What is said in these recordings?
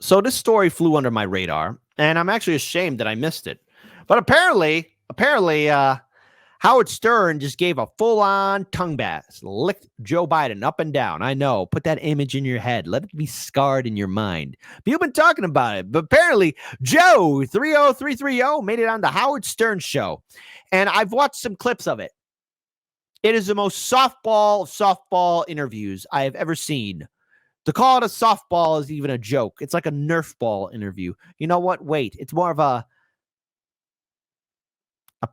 So this story flew under my radar, and I'm actually ashamed that I missed it. But apparently, Howard Stern just gave a full-on tongue bath, licked Joe Biden up and down. I know. Put that image in your head. Let it be scarred in your mind. But you've been talking about it. But apparently, Joe 30330 made it on the Howard Stern show. And I've watched some clips of it. It is the most softball interviews I have ever seen. To call it a softball is even a joke. It's like a Nerf ball interview. You know what? Wait, it's more of a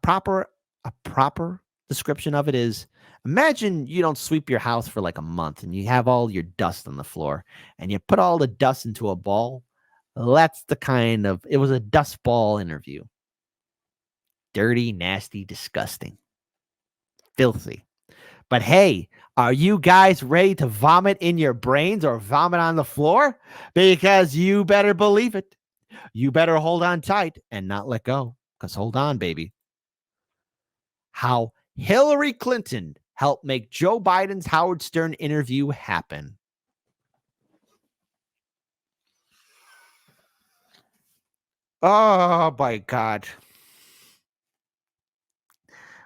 proper description of it is, imagine you don't sweep your house for like a month and you have all your dust on the floor and you put all the dust into a ball. That's the it was a dust ball interview. Dirty, nasty, disgusting, filthy. But hey, are you guys ready to vomit in your brains or vomit on the floor? Because you better believe it. You better hold on tight and not let go. Because hold on, baby. How Hillary Clinton helped make Joe Biden's Howard Stern interview happen. Oh my God.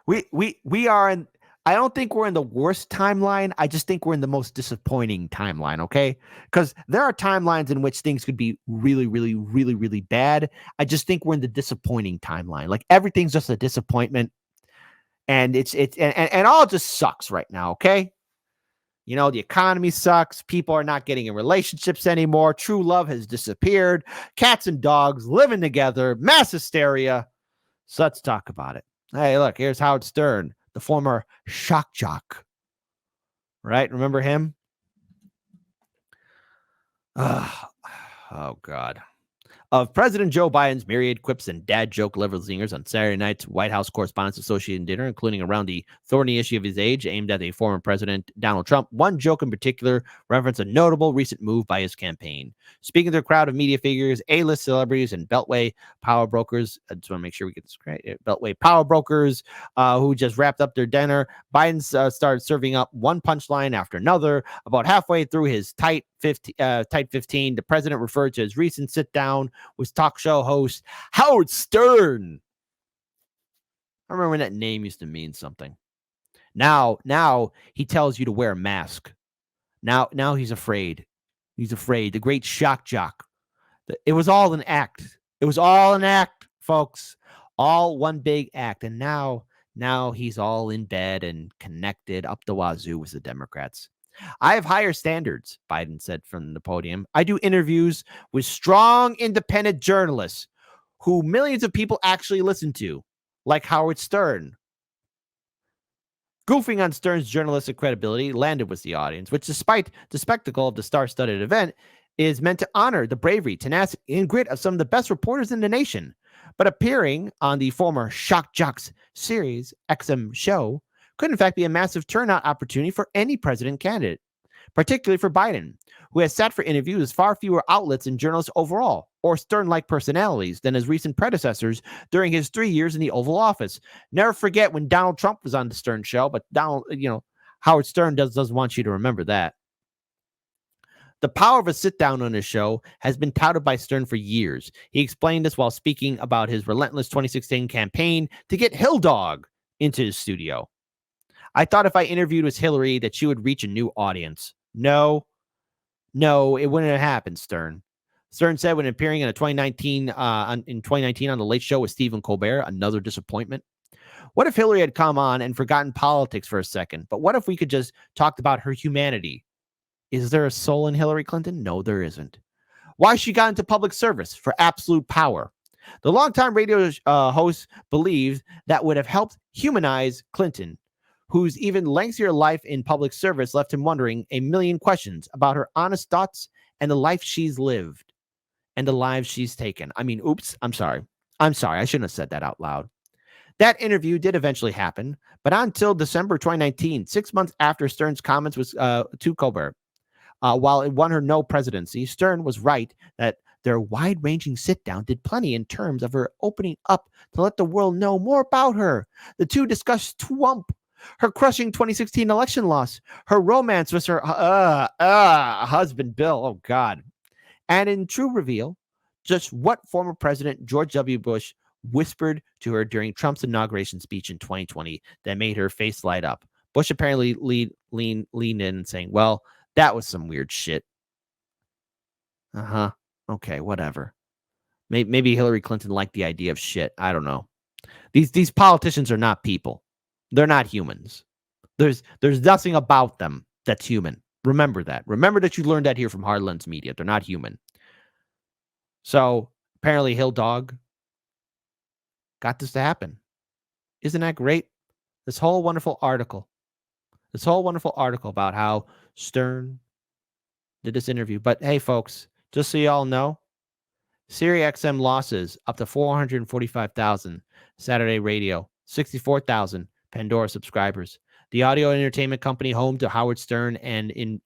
We are in, I don't think we're in the worst timeline. I just think we're in the most disappointing timeline, okay? Because there are timelines in which things could be really, really, really, really bad. I just think we're in the disappointing timeline. Like everything's just a disappointment. And and all just sucks right now, okay? You know, the economy sucks. People are not getting in relationships anymore. True love has disappeared. Cats and dogs living together. Mass hysteria. So let's talk about it. Hey, look, here's Howard Stern, the former shock jock. Right? Remember him? Oh, God. Of President Joe Biden's myriad quips and dad joke level zingers on Saturday night's White House Correspondents Association dinner, including around the thorny issue of his age aimed at the former President Donald Trump. One joke in particular referenced a notable recent move by his campaign. Speaking to a crowd of media figures, A-list celebrities, and Beltway power brokers, I just want to make sure we get this correct. Beltway power brokers who just wrapped up their dinner, Biden started serving up one punchline after another. About halfway through his tight 15, the president referred to his recent sit-down with talk show host Howard Stern. I remember when that name used to mean something. Now he tells you to wear a mask. Now he's afraid. He's afraid. The great shock jock. It was all an act. It was all an act, folks. All one big act. And now he's all in bed and connected up the wazoo with the Democrats. I have higher standards, Biden said from the podium. I do interviews with strong, independent journalists who millions of people actually listen to, like Howard Stern. Goofing on Stern's journalistic credibility landed with the audience, which, despite the spectacle of the star-studded event, is meant to honor the bravery, tenacity, and grit of some of the best reporters in the nation. But appearing on the former Shock Jocks SiriusXM show could in fact be a massive turnout opportunity for any president candidate, particularly for Biden, who has sat for interviews with far fewer outlets and journalists overall, or Stern-like personalities, than his recent predecessors during his 3 years in the Oval Office. Never forget when Donald Trump was on the Stern show, but Howard Stern doesn't want you to remember that. The power of a sit-down on his show has been touted by Stern for years. He explained this while speaking about his relentless 2016 campaign to get Hill Dog into his studio. I thought if I interviewed with Hillary that she would reach a new audience. No, it wouldn't have happened, Stern. Stern said when appearing in 2019 on The Late Show with Stephen Colbert, another disappointment. What if Hillary had come on and forgotten politics for a second? But what if we could just talk about her humanity? Is there a soul in Hillary Clinton? No, there isn't. Why she got into public service? For absolute power. The longtime radio host believed that would have helped humanize Clinton, whose even lengthier life in public service left him wondering a million questions about her honest thoughts and the life she's lived and the lives she's taken. I mean, oops, I'm sorry. I shouldn't have said that out loud. That interview did eventually happen, but not until December 2019, 6 months after Stern's comments was to Colbert. While it won her no presidency, Stern was right that their wide-ranging sit-down did plenty in terms of her opening up to let the world know more about her. The two discussed Trump, her crushing 2016 election loss, her romance with her husband, Bill, oh God, And in true reveal, just what former President George W. Bush whispered to her during Trump's inauguration speech in 2020 that made her face light up. Bush apparently leaned in saying, well, that was some weird shit. Uh-huh. Okay, whatever. Maybe Hillary Clinton liked the idea of shit. I don't know. These politicians are not people. They're not humans. There's nothing about them that's human. Remember that. Remember that you learned that here from Hard Lens Media. They're not human. So apparently Hill Dog got this to happen. Isn't that great? This whole wonderful article about how Stern did this interview. But hey, folks, just so you all know, SiriusXM losses up to 445,000 Saturday radio, 64,000 Pandora subscribers. The audio entertainment company home to Howard Stern and in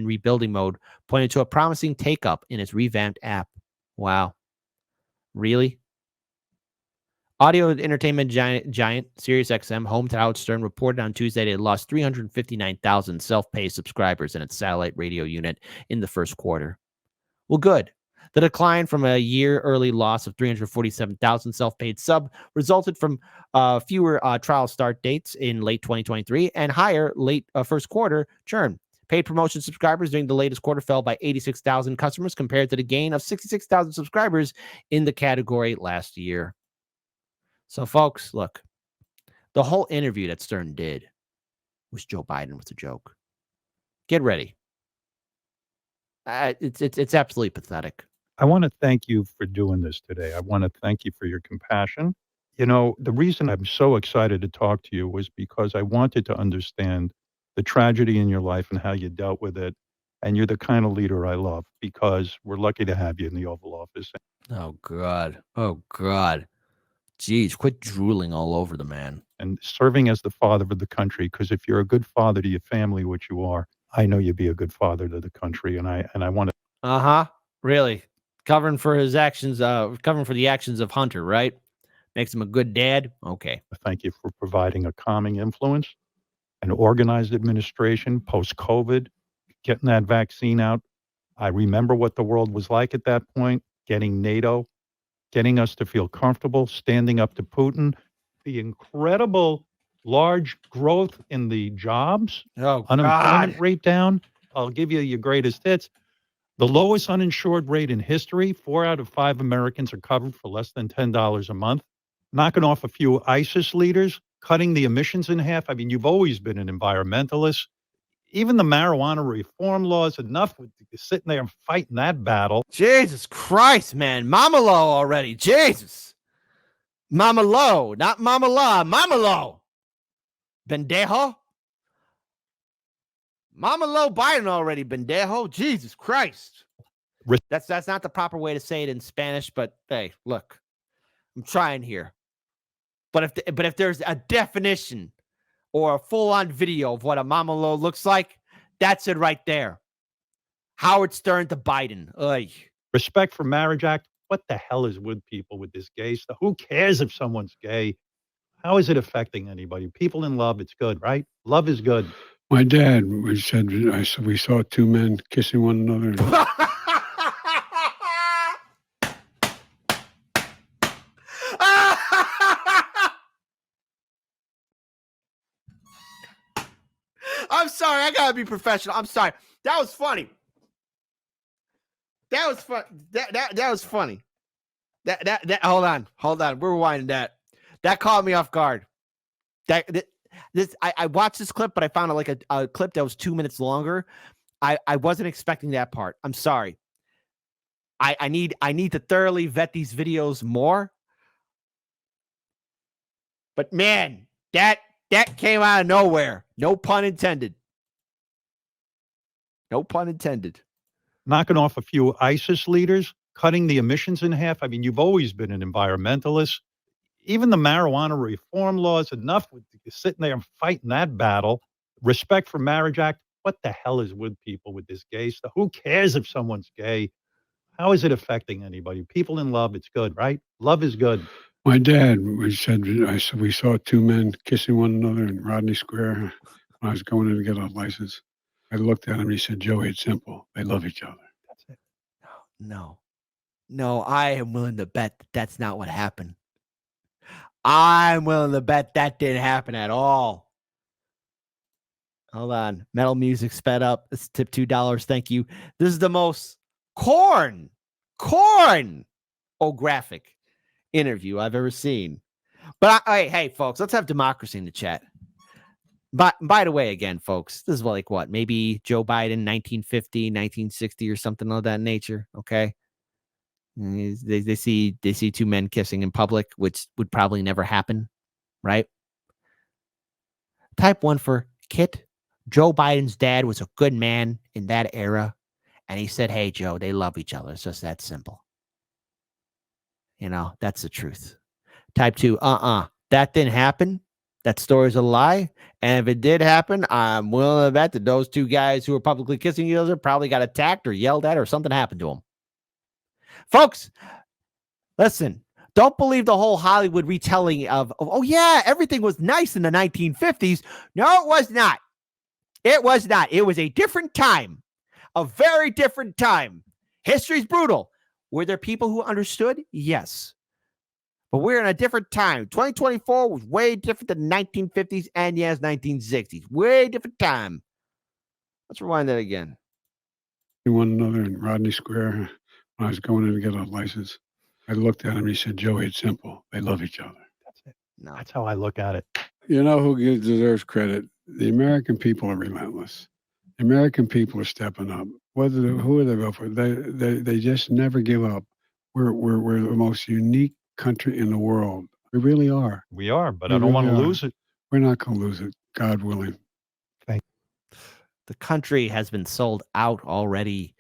rebuilding mode pointed to a promising take-up in its revamped app. Wow. Really? Audio entertainment giant SiriusXM, home to Howard Stern, reported on Tuesday that it lost 359,000 self-pay subscribers in its satellite radio unit in the first quarter. Well, good. The decline from a year-early loss of 347,000 self-paid sub resulted from fewer trial start dates in late 2023 and higher late first quarter churn. Paid promotion subscribers during the latest quarter fell by 86,000 customers compared to the gain of 66,000 subscribers in the category last year. So, folks, look, the whole interview that Stern did was Joe Biden was a joke. Get ready. It's absolutely pathetic. I want to thank you for doing this today. I want to thank you for your compassion. You know, the reason I'm so excited to talk to you was because I wanted to understand the tragedy in your life and how you dealt with it. And you're the kind of leader I love because we're lucky to have you in the Oval Office. Oh, God. Oh, God. Jeez, quit drooling all over the man. And serving as the father of the country, because if you're a good father to your family, which you are, I know you'd be a good father to the country. And I want to. Uh-huh. Really? Covering for his actions, covering for the actions of Hunter, right? Makes him a good dad? Okay. Thank you for providing a calming influence, an organized administration post-COVID, getting that vaccine out. I remember what the world was like at that point, getting NATO, getting us to feel comfortable, standing up to Putin, the incredible large growth in the jobs, unemployment rate down. I'll give you your greatest hits. The lowest uninsured rate in history, 4 out of 5 Americans are covered for less than $10 a month. Knocking off a few ISIS leaders, cutting the emissions in half. I mean, you've always been an environmentalist. Even the marijuana reform laws, enough with sitting there and fighting that battle. Jesus Christ, man. Mama Lo already. Jesus. Mama Lo, not Mama La. Mama Lo. Bendejo. Mama Lo Biden already, Bendejo. Jesus Christ. That's not the proper way to say it in Spanish, but hey, look. I'm trying here. But if there's a definition or a full-on video of what a Mama Lo looks like, that's it right there. Howard Stern to Biden. Ugh. Respect for Marriage Act. What the hell is with people with this gay stuff? Who cares if someone's gay? How is it affecting anybody? People in love, it's good, right? Love is good. My dad said, we saw two men kissing one another. I'm sorry. I gotta be professional. I'm sorry. That was funny. That was fun. That was funny. That. Hold on. We're rewinding that. That caught me off guard. I watched this clip, but I found a clip that was 2 minutes longer. I wasn't expecting that part. I'm sorry. I need to thoroughly vet these videos more. But man, that came out of nowhere. No pun intended. No pun intended. Knocking off a few ISIS leaders, cutting the emissions in half. I mean, you've always been an environmentalist. Even the marijuana reform laws, enough with sitting there and fighting that battle. Respect for Marriage Act. What the hell is with people with this gay stuff? Who cares if someone's gay? How is it affecting anybody? People in love, it's good, right? Love is good. My dad said, we saw two men kissing one another in Rodney Square when I was going in to get a license. I looked at him and he said, Joey, it's simple. They love each other. That's it. No. No, I am willing to bet that that's not what happened. I'm willing to bet that didn't happen at all. Hold on. Metal music sped up. It's tip $2. Thank you. This is the most cornographic interview I've ever seen. But hey, folks, let's have democracy in the chat. By the way, again, folks, this is like what? Maybe Joe Biden, 1950, 1960 or something of that nature. Okay. They see two men kissing in public, which would probably never happen, right? Type 1 for Kit. Joe Biden's dad was a good man in that era, and he said, "Hey, Joe, they love each other. It's just that simple." You know, that's the truth. Type 2, that didn't happen. That story's a lie. And if it did happen, I'm willing to bet that those two guys who were publicly kissing each other probably got attacked or yelled at or something happened to them. Folks, listen, don't believe the whole Hollywood retelling of, oh, yeah, everything was nice in the 1950s. No, it was not. It was not. It was a different time, a very different time. History's brutal. Were there people who understood? Yes. But we're in a different time. 2024 was way different than the 1950s and, yes, 1960s. Way different time. Let's rewind that again. One another in Rodney Square when I was going in to get a license. I looked at him and he said, Joey, it's simple. They love each other. That's it. No. That's how I look at it. You know who deserves credit? The American people are relentless. The American people are stepping up. Who are they vote for? They just never give up. We're the most unique country in the world. We really are. We are, but We I don't want to really are. lose it. We're not going to lose it, God willing. The country has been sold out already.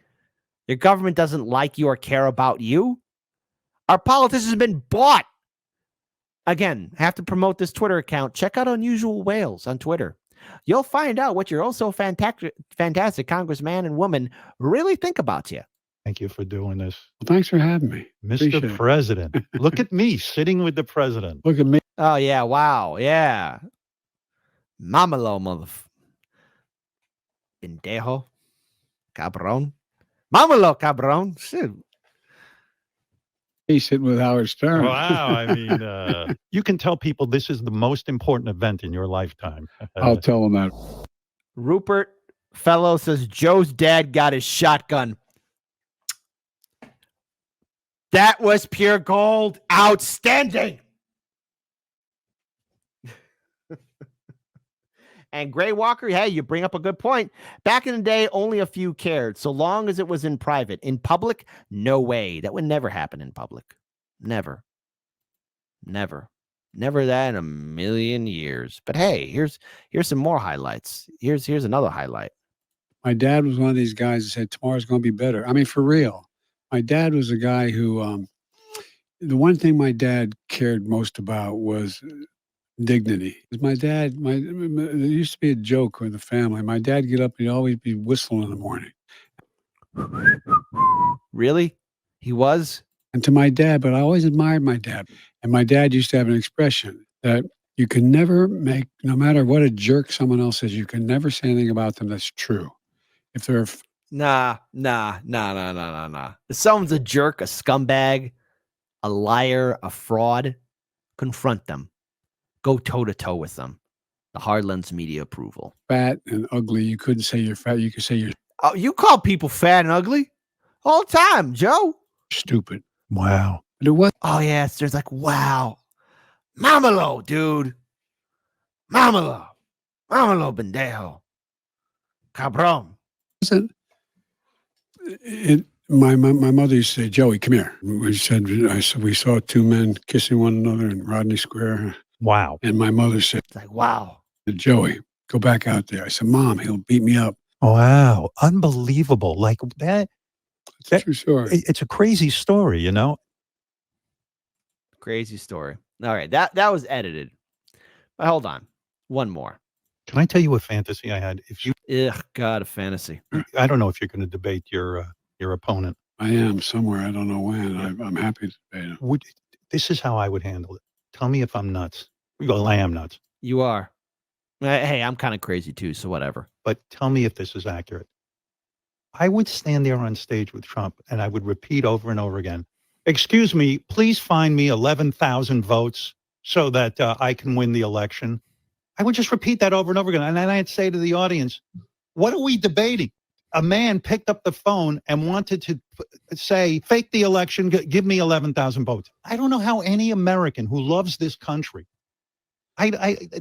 Your government doesn't like you or care about you. Our politicians have been bought. Again, have to promote this Twitter account. Check out Unusual Whales on Twitter. You'll find out what your also fantastic congressman and woman really think about you. Thank you for doing this. Well, thanks for having me. Appreciate Mr. it. President. Look at me sitting with the president. Look at me. Oh, yeah. Wow. Yeah. Mamalo, pendejo. Cabron. Mamalo, cabron. Shit. He's sitting with Howard Stern. Wow. I mean, you can tell people this is the most important event in your lifetime. I'll tell them that. Rupert Fellow says Joe's dad got his shotgun. That was pure gold. Outstanding. And Gray Walker, hey, you bring up a good point. Back in the day, only a few cared, so long as it was in private. In public, no way. That would never happen in public. Never. Never. Never that in a million years. But hey, here's some more highlights. Here's another highlight. My dad was one of these guys that said, tomorrow's going to be better. I mean, for real. My dad was a guy who, the one thing my dad cared most about was dignity. My dad, there used to be a joke with the family. My dad get up and he'd always be whistling in the morning. Really? He was? And to my dad, but I always admired my dad. And my dad used to have an expression that you can never make, no matter what a jerk someone else is, you can never say anything about them that's true. If they're Nah. If someone's a jerk, a scumbag, a liar, a fraud, confront them. Go toe-to-toe with them. The Hardlands media approval. fat and ugly, you couldn't say you're fat. You could say you're Oh, you call people fat and ugly all the time, Joe. stupid. Wow. But it wasn't. Oh, yes. There's like, wow. Mamalo, dude. Mamalo. Mamalo, pendejo. Cabron. My mother used to say, Joey, come here. We saw two men kissing one another in Rodney Square. Wow. And my mother said, It's like, wow. Joey, go back out there. I said, Mom, he'll beat me up. Wow. Unbelievable. Like that. It's a true story. It's a crazy story, you know? Crazy story. All right. That was edited. But hold on. One more. Can I tell you a fantasy I had? If you, Ugh, God, a fantasy. I don't know if you're going to debate your opponent. I am somewhere. I don't know when. I'm happy to debate him. This is how I would handle it. Tell me if I'm nuts. Well, I am nuts. You are. Hey, I'm kind of crazy too, so whatever. But tell me if this is accurate. I would stand there on stage with Trump and I would repeat over and over again, excuse me, please find me 11,000 votes so that I can win the election. I would just repeat that over and over again. And then I'd say to the audience, what are we debating? A man picked up the phone and wanted to say, fake the election, give me 11,000 votes. I don't know how any American who loves this country,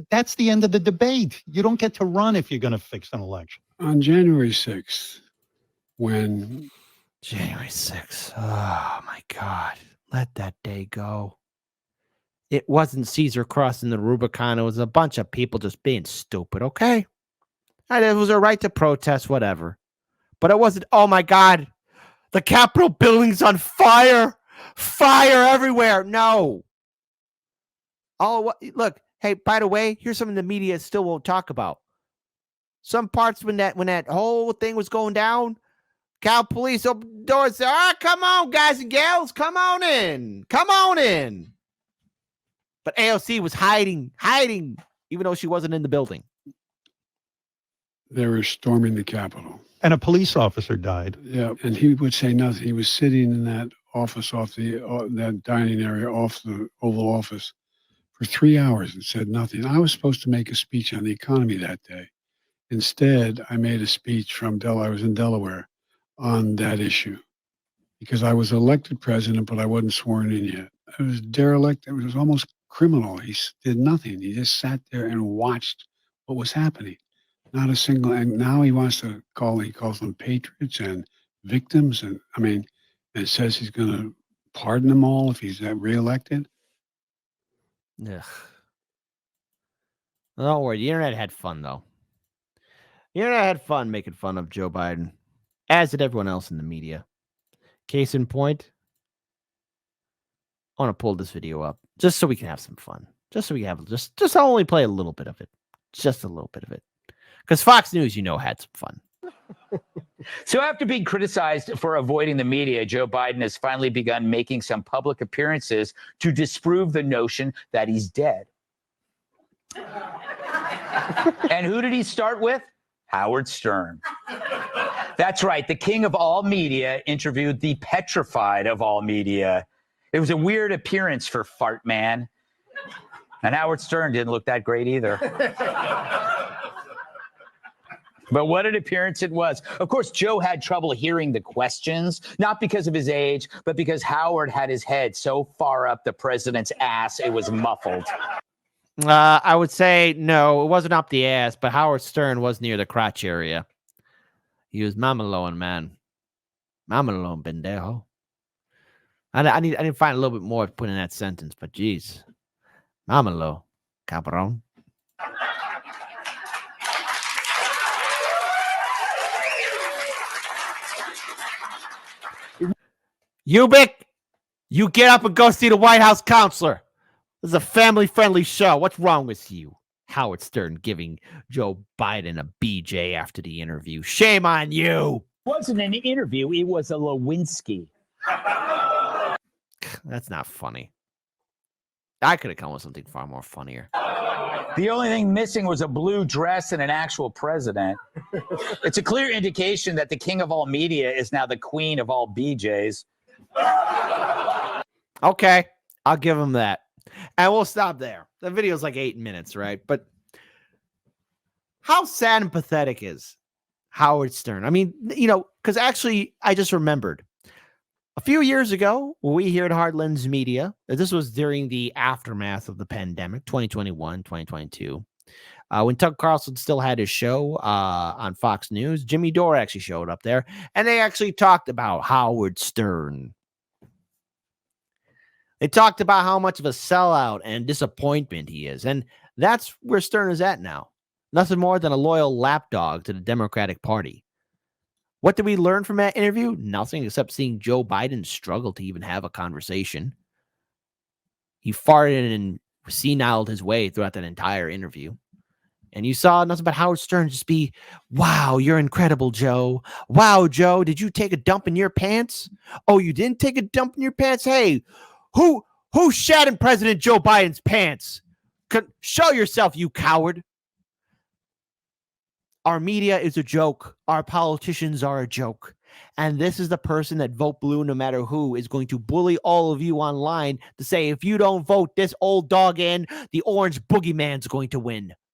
that's the end of the debate. You don't get to run if you're going to fix an election. On January 6th, when January 6th. Oh, my God. Let that day go. It wasn't Caesar crossing the Rubicon. It was a bunch of people just being stupid, okay? And it was a right to protest, whatever. But it wasn't, oh, my God, the Capitol building's on fire. Fire everywhere. No. Oh, look, hey, by the way, here's something the media still won't talk about. Some parts when that whole thing was going down, Cal Police opened the door and said, all right, come on, guys and gals, come on in. Come on in. But AOC was hiding, even though she wasn't in the building. they were storming the Capitol. And a police officer died. Yeah, and he would say nothing. He was sitting in that office off that dining area off the Oval Office for 3 hours and said nothing. I was supposed to make a speech on the economy that day. Instead, I made a speech I was in Delaware on that issue because I was elected president, but I wasn't sworn in yet. It was derelict. It was almost criminal. He did nothing. He just sat there and watched what was happening. Not a single, and now he wants to he calls them patriots and victims. And and says he's going to pardon them all if he's reelected. Ugh. Don't worry. The internet had fun, though. The internet had fun making fun of Joe Biden, as did everyone else in the media. Case in point, I want to pull this video up just so we can have some fun. Just so we have just I'll only play a little bit of it. Just a little bit of it. Because Fox News, had some fun. So after being criticized for avoiding the media, Joe Biden has finally begun making some public appearances to disprove the notion that he's dead. And who did he start with? Howard Stern. That's right. The king of all media interviewed the petrified of all media. It was a weird appearance for Fart Man. And Howard Stern didn't look that great either. But what an appearance it was. Of course, Joe had trouble hearing the questions, not because of his age, but because Howard had his head so far up the president's ass, it was muffled. I would say no, it wasn't up the ass, but Howard Stern was near the crotch area. He was mamalone, man. Mamalone, pendejo. I need to find a little bit more to put in that sentence, but geez. Mamalo, cabron. Ubik, you get up and go see the White House counselor. This is a family-friendly show. What's wrong with you? Howard Stern giving Joe Biden a BJ after the interview. Shame on you. It wasn't an interview. It was a Lewinsky. That's not funny. I could have come with something far more funnier. The only thing missing was a blue dress and an actual president. It's a clear indication that the king of all media is now the queen of all BJs. Okay, I'll give him that. And we'll stop there. The video's like 8 minutes, right? But how sad and pathetic is Howard Stern? I mean, because actually, I just remembered a few years ago, when we here at Heartlands Media, this was during the aftermath of the pandemic, 2021, 2022, when Tucker Carlson still had his show on Fox News, Jimmy Dore actually showed up there, and they actually talked about Howard Stern. They talked about how much of a sellout and disappointment he is, and that's where Stern is at now. Nothing more than a loyal lapdog to the Democratic Party. What did we learn from that interview? Nothing except seeing Joe Biden struggle to even have a conversation. He farted and seniled his way throughout that entire interview. And you saw nothing but Howard Stern just be, wow, you're incredible, Joe. Wow, Joe, did you take a dump in your pants? Oh, you didn't take a dump in your pants? Hey, who shat in President Joe Biden's pants? Show yourself, you coward. Our media is a joke. Our politicians are a joke. And this is the person that Vote Blue, no matter who, is going to bully all of you online to say, if you don't vote this old dog in, the orange boogeyman's going to win.